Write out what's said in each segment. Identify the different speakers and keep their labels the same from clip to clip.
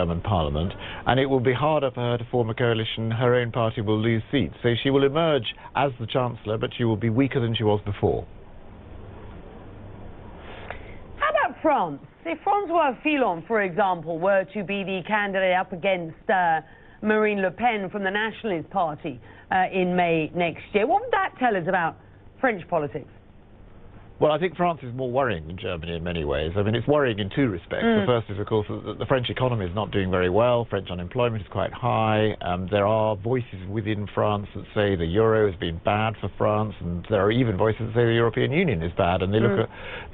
Speaker 1: German parliament, and it will be harder for her to form a coalition. Her own party will lose seats. So she will emerge as the Chancellor, but she will be weaker than she was before.
Speaker 2: How about France? If François Fillon, for example, were to be the candidate up against Marine Le Pen from the Nationalist Party in May next year, what would that tell us about French politics?
Speaker 1: Well, I think France is more worrying than Germany in many ways. I mean, it's worrying in two respects. The first is, of course, that the French economy is not doing very well. French unemployment is quite high. There are voices within France that say the euro has been bad for France, and there are even voices that say the European Union is bad. And they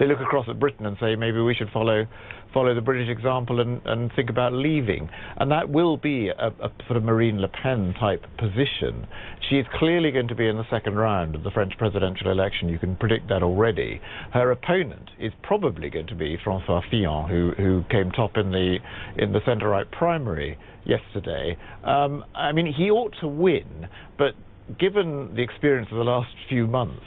Speaker 1: look across at Britain and say maybe we should follow the British example and think about leaving. And that will be a sort of Marine Le Pen type position. She is clearly going to be in the second round of the French presidential election. You can predict that already. Her opponent is probably going to be François Fillon, who came top in the centre-right primary yesterday. I mean, he ought to win, but given the experience of the last few months,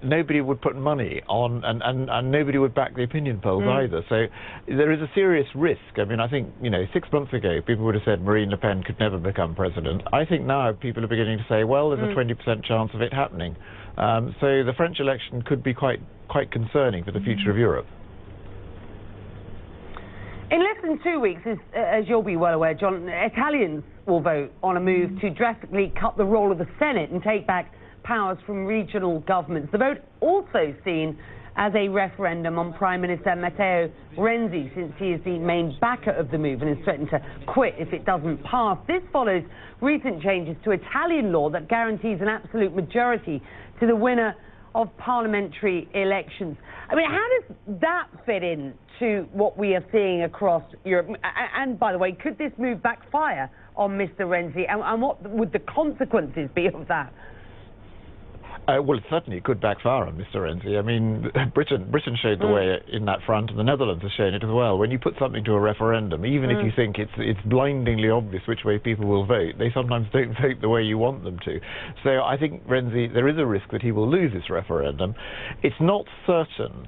Speaker 1: nobody would put money on, and nobody would back the opinion polls either. So there is a serious risk. I mean, I think, 6 months ago, people would have said Marine Le Pen could never become president. I think now people are beginning to say, well, there's a 20% chance of it happening. So the French election could be quite concerning for the future of Europe.
Speaker 2: In less than 2 weeks, as you'll be well aware, John, Italians will vote on a move to drastically cut the role of the Senate and take back powers from regional governments. The vote also seen as a referendum on Prime Minister Matteo Renzi, since he is the main backer of the move and has threatened to quit if it doesn't pass. This follows recent changes to Italian law that guarantees an absolute majority to the winner of parliamentary elections. I mean, how does that fit in to what we are seeing across Europe? And by the way, could this move backfire on Mr. Renzi? And what would the consequences be of that?
Speaker 1: Well, it certainly could backfire on Mr. Renzi. I mean, Britain showed the way in that front, and the Netherlands has shown it as well. When you put something to a referendum, even if you think it's blindingly obvious which way people will vote, they sometimes don't vote the way you want them to. So I think Renzi, there is a risk that he will lose this referendum. It's not certain,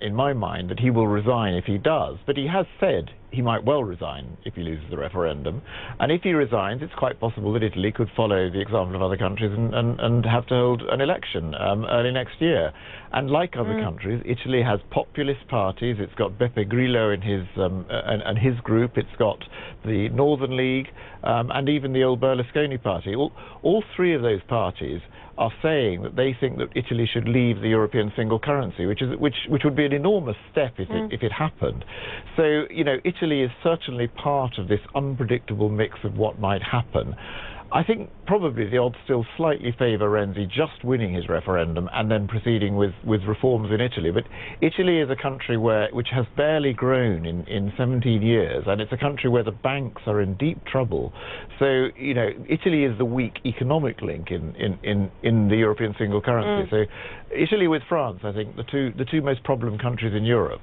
Speaker 1: in my mind, that he will resign if he does, but he has said he might well resign if he loses the referendum. And if he resigns, it's quite possible that Italy could follow the example of other countries and have to hold an election early next year. And like other countries, Italy has populist parties. It's got Beppe Grillo in and his group. It's got the Northern League and even the old Berlusconi party. All three of those parties are saying that they think that Italy should leave the European single currency, which would be an enormous step if it happened. So, Italy is certainly part of this unpredictable mix of what might happen. I think probably the odds still slightly favour Renzi just winning his referendum and then proceeding with reforms in Italy. But Italy is a country which has barely grown in 17 years, and it's a country where the banks are in deep trouble. So, Italy is the weak economic link in the European single currency. So Italy with France, I think, the two most problem countries in Europe.